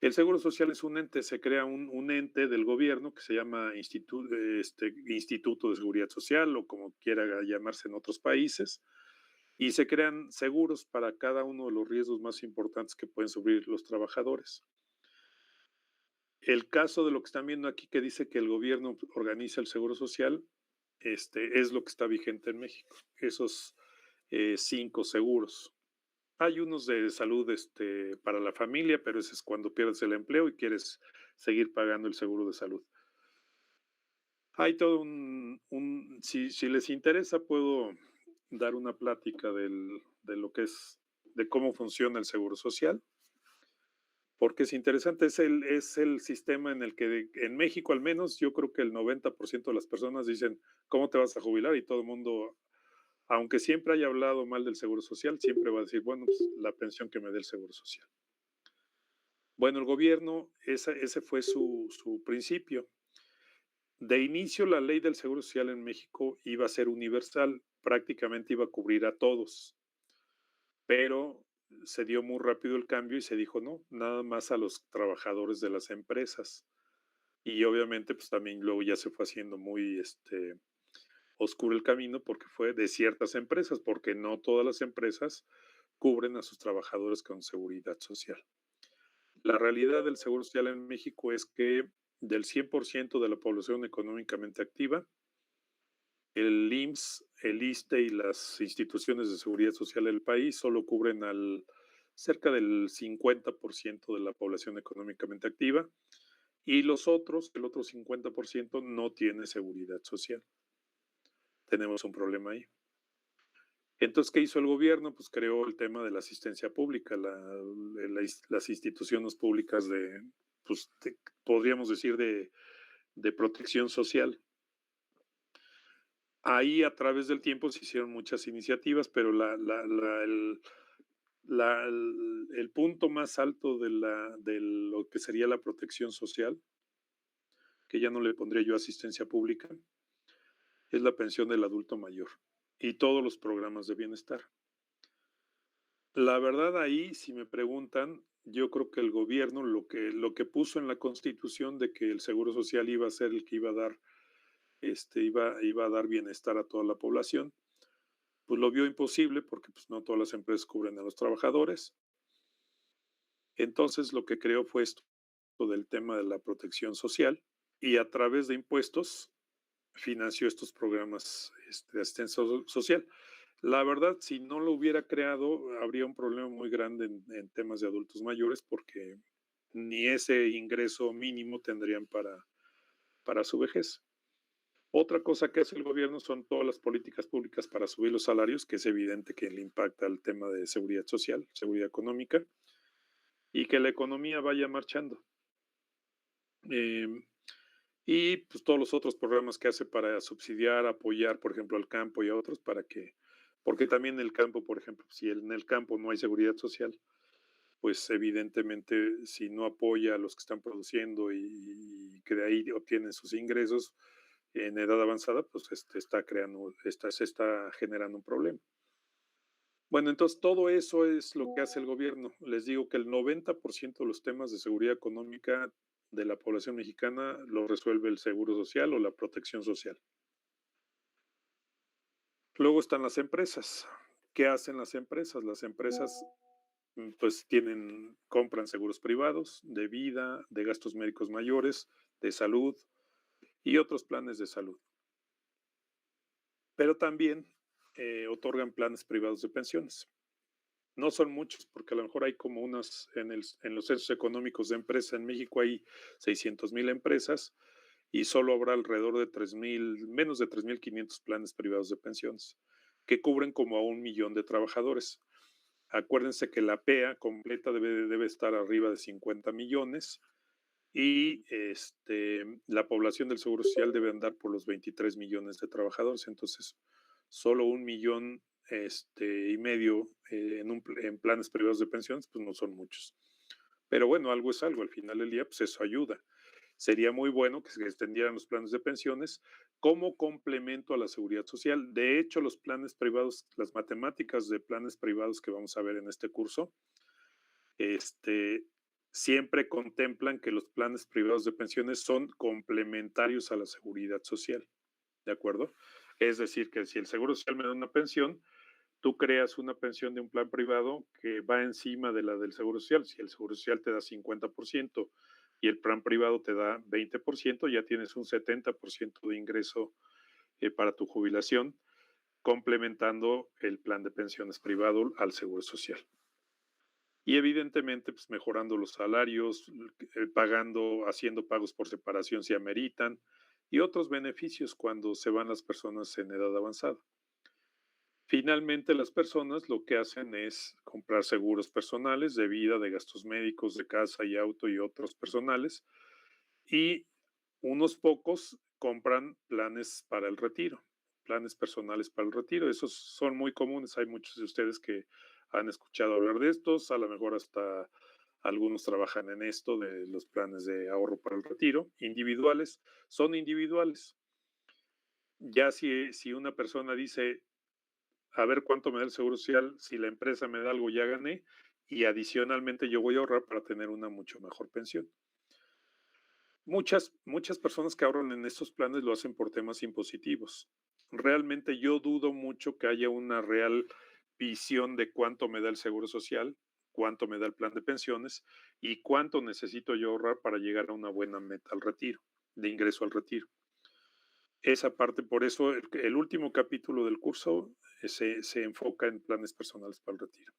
El seguro social es un ente, se crea un ente del gobierno que se llama Instituto de Seguridad Social o como quiera llamarse en otros países, y se crean seguros para cada uno de los riesgos más importantes que pueden sufrir los trabajadores. El caso de lo que están viendo aquí que dice que el gobierno organiza el seguro social, es lo que está vigente en México, esos 5 seguros. Hay unos de salud para la familia, pero ese es cuando pierdes el empleo y quieres seguir pagando el seguro de salud. Hay todo si les interesa, puedo dar una plática de lo que es, de cómo funciona el seguro social, porque es interesante, es el sistema en el que en México al menos yo creo que el 90% de las personas dicen, ¿cómo te vas a jubilar? Y todo el mundo, aunque siempre haya hablado mal del seguro social, siempre va a decir, bueno, pues la pensión que me dé el seguro social. Bueno, el gobierno, ese fue su principio. De inicio, la ley del Seguro Social en México iba a ser universal, prácticamente iba a cubrir a todos, pero se dio muy rápido el cambio y se dijo no, nada más a los trabajadores de las empresas. Y obviamente, pues también luego ya se fue haciendo muy oscuro el camino porque fue de ciertas empresas, porque no todas las empresas cubren a sus trabajadores con seguridad social. La realidad del Seguro Social en México es que del 100% de la población económicamente activa, el IMSS, el ISSSTE y las instituciones de seguridad social del país solo cubren cerca del 50% de la población económicamente activa y el otro 50% no tiene seguridad social. Tenemos un problema ahí. Entonces, ¿qué hizo el gobierno? Pues creó el tema de la asistencia pública, las instituciones públicas pues, podríamos decir, de protección social. Ahí a través del tiempo se hicieron muchas iniciativas, pero el punto más alto de lo que sería la protección social, que ya no le pondría yo asistencia pública, es la pensión del adulto mayor y todos los programas de bienestar. La verdad ahí, si me preguntan, yo creo que el gobierno lo que puso en la Constitución de que el Seguro Social iba a ser el que iba a dar, iba a dar bienestar a toda la población, pues lo vio imposible porque pues no todas las empresas cubren a los trabajadores. Entonces lo que creó fue esto del tema de la protección social y a través de impuestos financió estos programas de asistencia social. La verdad, si no lo hubiera creado, habría un problema muy grande en temas de adultos mayores porque ni ese ingreso mínimo tendrían para su vejez. Otra cosa que hace el gobierno son todas las políticas públicas para subir los salarios, que es evidente que le impacta el tema de seguridad social, seguridad económica, y que la economía vaya marchando. Eh, y pues todos los otros programas que hace para subsidiar, apoyar, por ejemplo, al campo y a otros, porque también el campo, por ejemplo, si en el campo no hay seguridad social, pues evidentemente si no apoya a los que están produciendo y que de ahí obtienen sus ingresos en edad avanzada, pues se está generando un problema. Bueno, entonces todo eso es lo que hace el gobierno. Les digo que el 90% de los temas de seguridad económica de la población mexicana lo resuelve el Seguro Social o la protección social. Luego están las empresas. ¿Qué hacen las empresas? Las empresas pues compran seguros privados de vida, de gastos médicos mayores, de salud y otros planes de salud. Pero también otorgan planes privados de pensiones. No son muchos, porque a lo mejor hay como en los censos económicos de empresa en México hay 600,000 empresas y solo habrá alrededor de menos de 3,500 planes privados de pensiones, que cubren como a 1,000,000 de trabajadores. Acuérdense que la PEA completa debe estar arriba de 50 millones y la población del Seguro Social debe andar por los 23 millones de trabajadores. Entonces, solo 1,500,000 en planes privados de pensiones, pues no son muchos. Pero bueno, algo es algo. Al final del día, pues eso ayuda. Sería muy bueno que se extendieran los planes de pensiones como complemento a la seguridad social. De hecho, los planes privados, las matemáticas de planes privados que vamos a ver en este curso, siempre contemplan que los planes privados de pensiones son complementarios a la seguridad social. ¿De acuerdo? Es decir, que si el Seguro Social me da una pensión, tú creas una pensión de un plan privado que va encima de la del Seguro Social. Si el Seguro Social te da 50% y el plan privado te da 20%, ya tienes un 70% de ingreso para tu jubilación, complementando el plan de pensiones privado al Seguro Social. Y evidentemente, pues mejorando los salarios, haciendo pagos por separación si ameritan, y otros beneficios cuando se van las personas en edad avanzada. Finalmente, las personas lo que hacen es comprar seguros personales de vida, de gastos médicos, de casa y auto y otros personales, y unos pocos compran planes para el retiro, planes personales para el retiro. Esos son muy comunes. Hay muchos de ustedes que han escuchado hablar de estos, a lo mejor hasta algunos trabajan en esto de los planes de ahorro para el retiro. Individuales, son individuales. Ya si una persona dice, a ver cuánto me da el Seguro Social, si la empresa me da algo ya gané, y adicionalmente yo voy a ahorrar para tener una mucho mejor pensión. Muchas personas que ahorran en estos planes lo hacen por temas impositivos. Realmente yo dudo mucho que haya una real visión de cuánto me da el Seguro Social, cuánto me da el plan de pensiones y cuánto necesito yo ahorrar para llegar a una buena meta al retiro, de ingreso al retiro. Esa parte, por eso el último capítulo del curso se enfoca en planes personales para el retiro.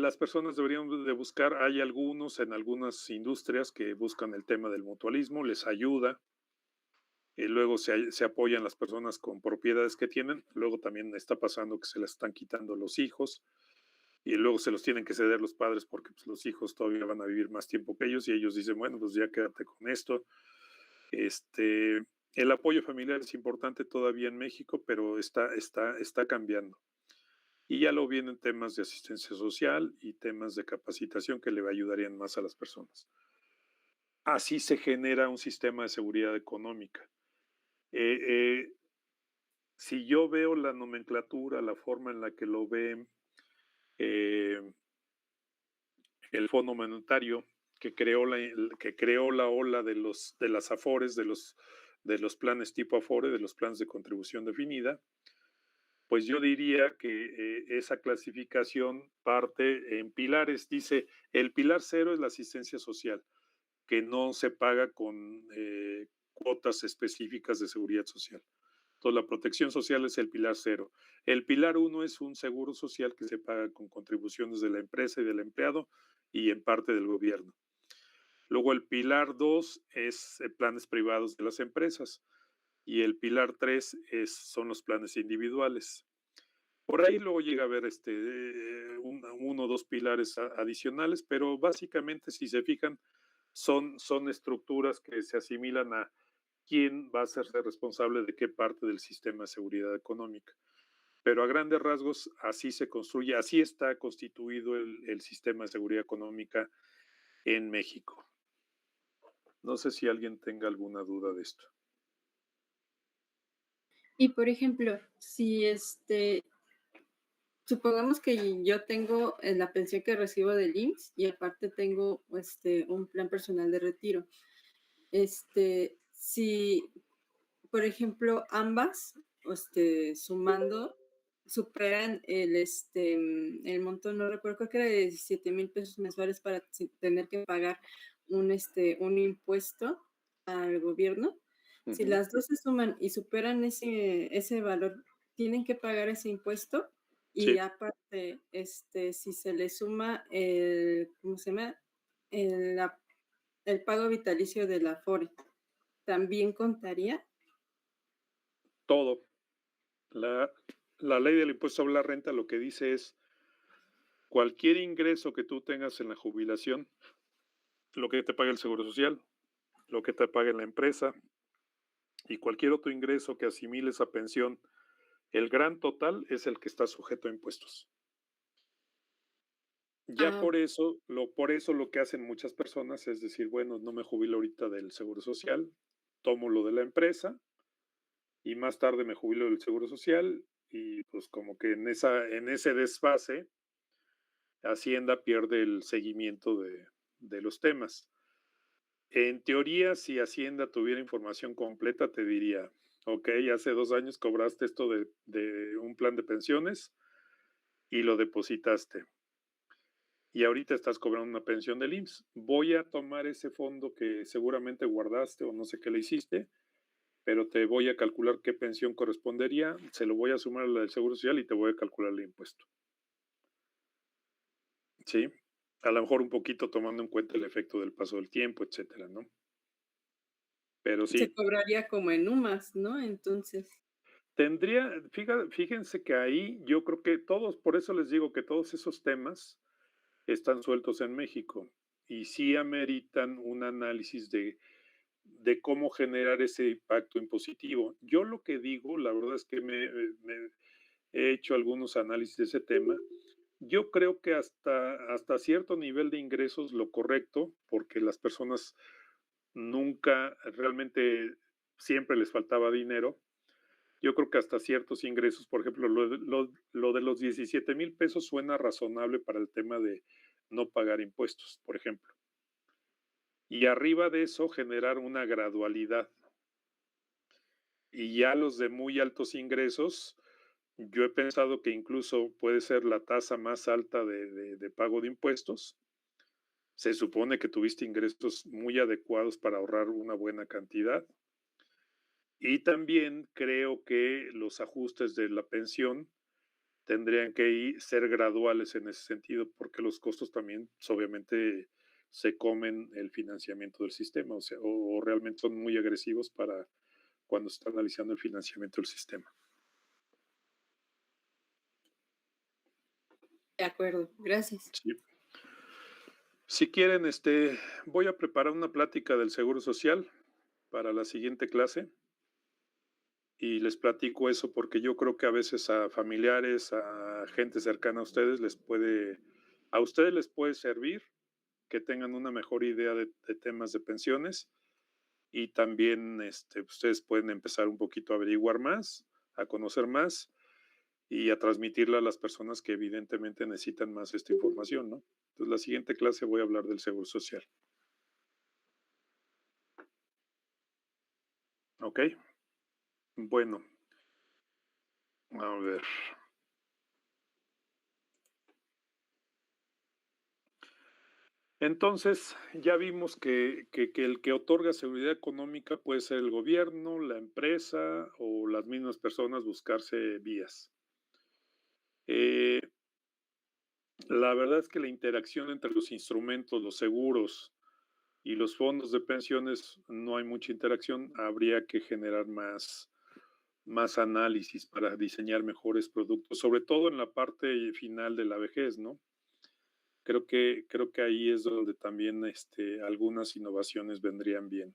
Las personas deberían de buscar, hay algunos en algunas industrias que buscan el tema del mutualismo, les ayuda. luego se apoyan las personas con propiedades que tienen, luego también está pasando que se las están quitando los hijos y luego se los tienen que ceder los padres porque pues, los hijos todavía van a vivir más tiempo que ellos y ellos dicen, bueno, pues ya quédate con esto. El apoyo familiar es importante todavía en México, pero está cambiando. Y ya lo vienen temas de asistencia social y temas de capacitación que le ayudarían más a las personas. Así se genera un sistema de seguridad económica. Eh, eh, si yo veo la nomenclatura, la forma en la que lo ve eh, el Fondo Monetario, que creó la ola de las AFORES, de los planes tipo AFORE, de los planes de contribución definida, pues yo diría que esa clasificación parte en pilares. Dice, el pilar cero es la asistencia social, que no se paga con cuotas específicas de seguridad social. Entonces, la protección social es el pilar cero. El pilar uno es un seguro social que se paga con contribuciones de la empresa y del empleado y en parte del gobierno. Luego, el pilar 2 es planes privados de las empresas y el pilar 3 son los planes individuales. Por ahí luego llega a haber uno o dos pilares adicionales, pero básicamente, si se fijan, son estructuras que se asimilan a quién va a hacerse responsable de qué parte del sistema de seguridad económica. Pero a grandes rasgos, así se construye, así está constituido el sistema de seguridad económica en México. No sé si alguien tenga alguna duda de esto. Y por ejemplo, si supongamos que yo tengo la pensión que recibo del IMSS y aparte tengo un plan personal de retiro. Si, por ejemplo, ambas, sumando, superan el monto, no recuerdo, creo que era de 17,000 pesos mensuales para tener que pagar un impuesto al gobierno. Si las dos se suman y superan ese valor, tienen que pagar ese impuesto. Y Sí. aparte, si se le suma ¿cómo se llama? El pago vitalicio de la Afore, ¿también contaría? Todo. La ley del impuesto sobre la renta lo que dice es cualquier ingreso que tú tengas en la jubilación, lo que te paga el Seguro Social, lo que te paga la empresa y cualquier otro ingreso que asimile esa pensión, el gran total es el que está sujeto a impuestos. Ya Ah, por eso lo que hacen muchas personas es decir, bueno, no me jubilo ahorita del Seguro Social, tomo lo de la empresa y más tarde me jubilo del Seguro Social y pues como que en ese desfase Hacienda pierde el seguimiento de los temas. En teoría, si Hacienda tuviera información completa, te diría, ok, hace 2 años cobraste esto de un plan de pensiones y lo depositaste. Y ahorita estás cobrando una pensión del IMSS. Voy a tomar ese fondo que seguramente guardaste o no sé qué le hiciste, pero te voy a calcular qué pensión correspondería, se lo voy a sumar a la del Seguro Social y te voy a calcular el impuesto. ¿Sí? A lo mejor un poquito tomando en cuenta el efecto del paso del tiempo, etcétera, ¿no? Pero se sí, cobraría como en UMAS, ¿no? Entonces, fíjense que ahí yo creo que todos, por eso les digo que todos esos temas están sueltos en México y sí ameritan un análisis de cómo generar ese impacto impositivo. Yo lo que digo, la verdad es que me he hecho algunos análisis de ese tema. Yo creo que hasta cierto nivel de ingresos lo correcto, porque las personas nunca realmente siempre les faltaba dinero. Yo creo que hasta ciertos ingresos, por ejemplo, lo de los 17,000 pesos suena razonable para el tema de no pagar impuestos, por ejemplo. Y arriba de eso generar una gradualidad. Y ya los de muy altos ingresos, yo he pensado que incluso puede ser la tasa más alta de pago de impuestos. Se supone que tuviste ingresos muy adecuados para ahorrar una buena cantidad. Y también creo que los ajustes de la pensión tendrían que ser graduales en ese sentido, porque los costos también, pues, obviamente, se comen el financiamiento del sistema, o sea, o realmente son muy agresivos cuando se está analizando el financiamiento del sistema. De acuerdo, gracias. Sí. Si quieren, voy a preparar una plática del Seguro Social para la siguiente clase y les platico eso porque yo creo que a veces a familiares, a gente cercana a ustedes a ustedes les puede servir que tengan una mejor idea de temas de pensiones y también ustedes pueden empezar un poquito a averiguar más, a conocer más y a transmitirla a las personas que evidentemente necesitan más esta información, ¿no? Entonces, la siguiente clase voy a hablar del Seguro Social. ¿Ok? Bueno, a ver. Entonces, ya vimos que el que otorga seguridad económica puede ser el gobierno, la empresa o las mismas personas buscarse vías. La verdad es que la interacción entre los instrumentos, los seguros y los fondos de pensiones, no hay mucha interacción. Habría que generar más análisis para diseñar mejores productos, sobre todo en la parte final de la vejez, ¿no? Creo que ahí es donde también algunas innovaciones vendrían bien.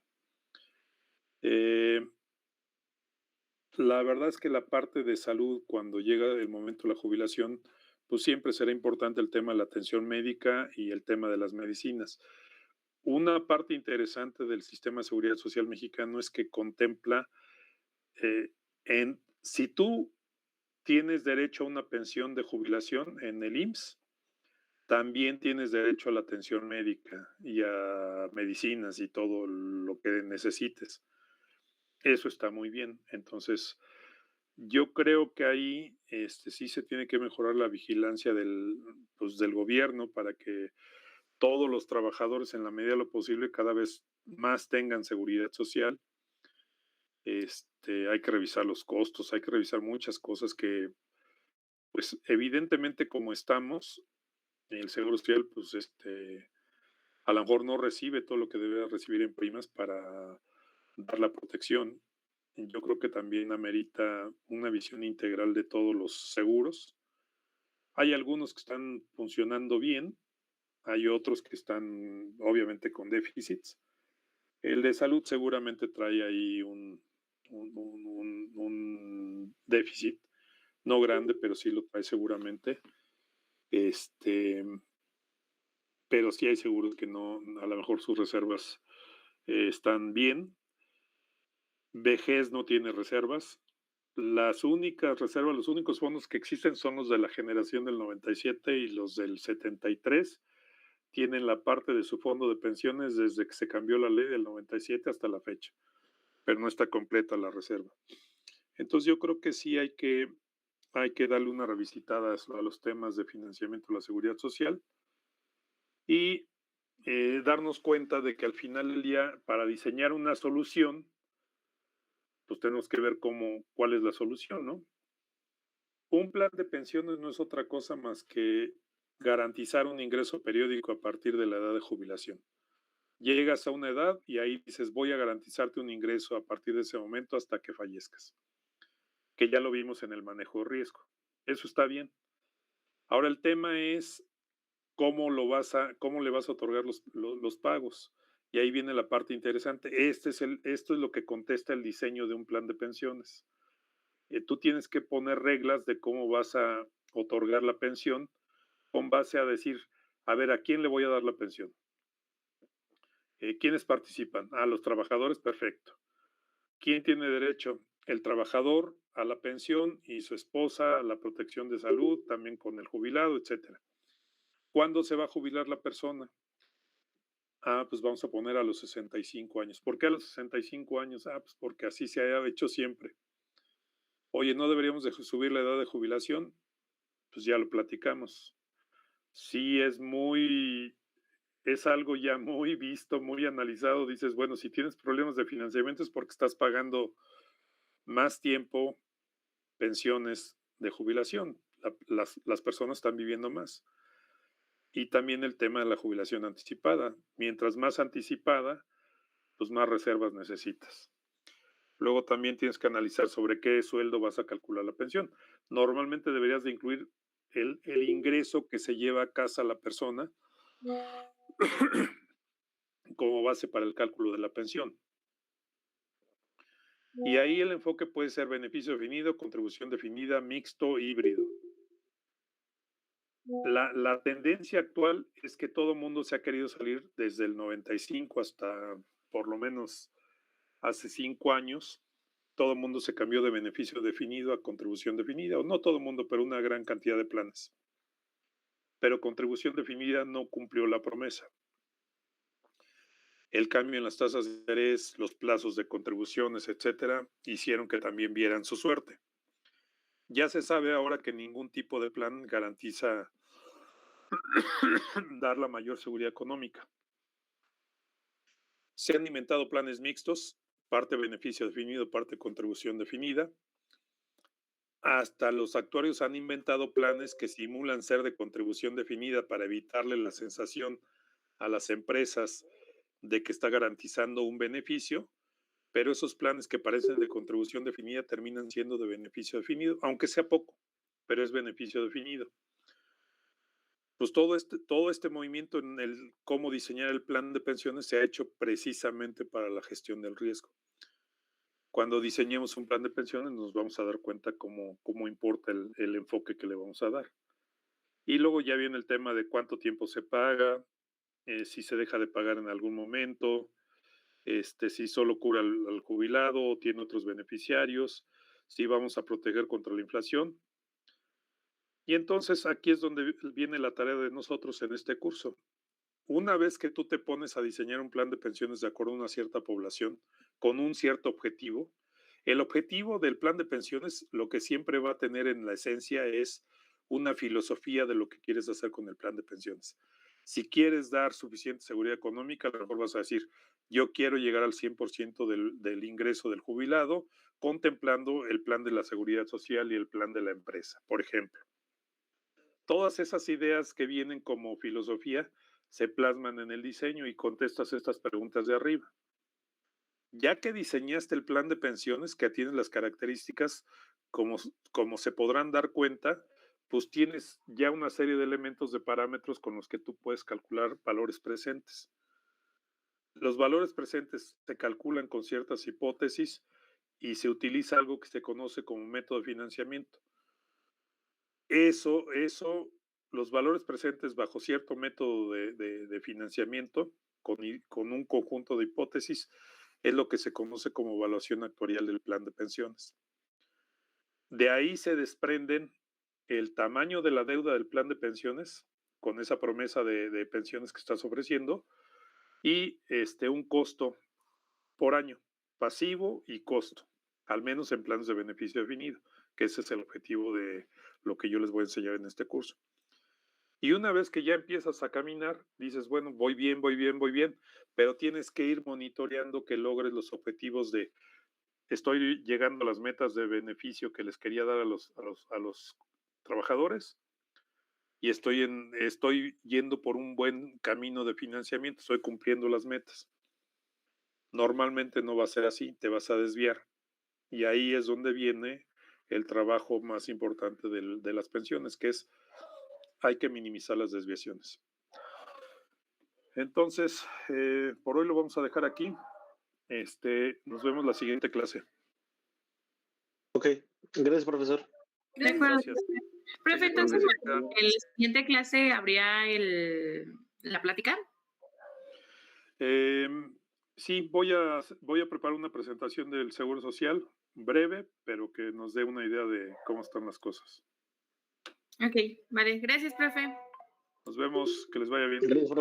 La verdad es que la parte de salud, cuando llega el momento de la jubilación, pues siempre será importante el tema de la atención médica y el tema de las medicinas. Una parte interesante del sistema de seguridad social mexicano es que contempla si tú tienes derecho a una pensión de jubilación en el IMSS, también tienes derecho a la atención médica y a medicinas y todo lo que necesites. Eso está muy bien. Entonces, yo creo que ahí sí se tiene que mejorar la vigilancia del gobierno para que todos los trabajadores, en la medida de lo posible, cada vez más tengan seguridad social. Hay que revisar los costos, hay que revisar muchas cosas que, pues, evidentemente, como estamos, el Seguro Social, pues, a lo mejor no recibe todo lo que debe recibir en primas para dar la protección. Yo creo que también amerita una visión integral de todos los seguros. Hay algunos que están funcionando bien, hay otros que están obviamente con déficits. El de salud seguramente trae ahí un déficit, no grande, pero sí lo trae seguramente. Pero sí hay seguros que no, a lo mejor sus reservas están bien. Vejez no tiene reservas. Las únicas reservas, los únicos fondos que existen son los de la generación del 97 y los del 73. Tienen la parte de su fondo de pensiones desde que se cambió la ley del 97 hasta la fecha, pero no está completa la reserva. Entonces yo creo que sí hay que darle una revisitada a los temas de financiamiento de la seguridad social y darnos cuenta de que al final del día, para diseñar una solución, pues tenemos que ver cuál es la solución, ¿no? Un plan de pensiones no es otra cosa más que garantizar un ingreso periódico a partir de la edad de jubilación. Llegas a una edad y ahí dices, voy a garantizarte un ingreso a partir de ese momento hasta que fallezcas, que ya lo vimos en el manejo de riesgo. Eso está bien. Ahora el tema es cómo le vas a otorgar los pagos. Y ahí viene la parte interesante. Esto es lo que contesta el diseño de un plan de pensiones. Tú tienes que poner reglas de cómo vas a otorgar la pensión con base a decir, a ver, ¿a quién le voy a dar la pensión? ¿Quiénes participan? A los trabajadores, perfecto. ¿Quién tiene derecho? El trabajador a la pensión y su esposa a la protección de salud, también con el jubilado, etcétera. ¿Cuándo se va a jubilar la persona? Pues vamos a poner a los 65 años. ¿Por qué a los 65 años? Pues porque así se ha hecho siempre. Oye, ¿no deberíamos de subir la edad de jubilación? Pues ya lo platicamos. Sí, es algo ya muy visto, muy analizado. Dices, bueno, si tienes problemas de financiamiento es porque estás pagando más tiempo pensiones de jubilación. Las personas están viviendo más. Y también el tema de la jubilación anticipada. Mientras más anticipada, pues más reservas necesitas. Luego también tienes que analizar sobre qué sueldo vas a calcular la pensión. Normalmente deberías de incluir el ingreso que se lleva a casa la persona como base para el cálculo de la pensión. Y ahí el enfoque puede ser beneficio definido, contribución definida, mixto, híbrido. La tendencia actual es que todo el mundo se ha querido salir desde el 95 hasta por lo menos hace 5 años. Todo el mundo se cambió de beneficio definido a contribución definida, o no todo el mundo, pero una gran cantidad de planes. Pero contribución definida no cumplió la promesa. El cambio en las tasas de interés, los plazos de contribuciones, etcétera, hicieron que también vieran su suerte. Ya se sabe ahora que ningún tipo de plan garantiza dar la mayor seguridad económica. Se han inventado planes mixtos, parte beneficio definido, parte contribución definida. Hasta los actuarios han inventado planes que simulan ser de contribución definida para evitarle la sensación a las empresas de que está garantizando un beneficio, pero esos planes que parecen de contribución definida terminan siendo de beneficio definido, aunque sea poco, pero es beneficio definido. Pues todo este movimiento en el cómo diseñar el plan de pensiones se ha hecho precisamente para la gestión del riesgo. Cuando diseñemos un plan de pensiones nos vamos a dar cuenta cómo importa el enfoque que le vamos a dar. Y luego ya viene el tema de cuánto tiempo se paga, si se deja de pagar en algún momento, si solo cura al jubilado o tiene otros beneficiarios, si vamos a proteger contra la inflación. Y entonces aquí es donde viene la tarea de nosotros en este curso. Una vez que tú te pones a diseñar un plan de pensiones de acuerdo a una cierta población, con un cierto objetivo, el objetivo del plan de pensiones, lo que siempre va a tener en la esencia es una filosofía de lo que quieres hacer con el plan de pensiones. Si quieres dar suficiente seguridad económica, a lo mejor vas a decir, yo quiero llegar al 100% del ingreso del jubilado, contemplando el plan de la seguridad social y el plan de la empresa, por ejemplo. Todas esas ideas que vienen como filosofía se plasman en el diseño y contestas estas preguntas de arriba. Ya que diseñaste el plan de pensiones que tiene las características como se podrán dar cuenta, pues tienes ya una serie de elementos de parámetros con los que tú puedes calcular valores presentes. Los valores presentes se calculan con ciertas hipótesis y se utiliza algo que se conoce como método de financiamiento. Eso, los valores presentes bajo cierto método de financiamiento con un conjunto de hipótesis es lo que se conoce como evaluación actuarial del plan de pensiones. De ahí se desprenden el tamaño de la deuda del plan de pensiones con esa promesa de pensiones que estás ofreciendo y un costo por año, pasivo y costo, al menos en planes de beneficio definido, que ese es el objetivo de lo que yo les voy a enseñar en este curso. Y una vez que ya empiezas a caminar, dices, bueno, voy bien, pero tienes que ir monitoreando que logres los objetivos de estoy llegando a las metas de beneficio que les quería dar a los trabajadores y estoy yendo por un buen camino de financiamiento, estoy cumpliendo las metas. Normalmente no va a ser así, te vas a desviar. Y ahí es donde viene el trabajo más importante de las pensiones, que es hay que minimizar las desviaciones. Entonces, por hoy lo vamos a dejar aquí. Nos vemos la siguiente clase. Ok, gracias, profesor. De acuerdo. Gracias. Profe, entonces, ¿en la siguiente clase habría la plática? Sí, voy a preparar una presentación del Seguro Social, breve, pero que nos dé una idea de cómo están las cosas. Ok, vale. Gracias, profe. Nos vemos, que les vaya bien. Gracias, profe.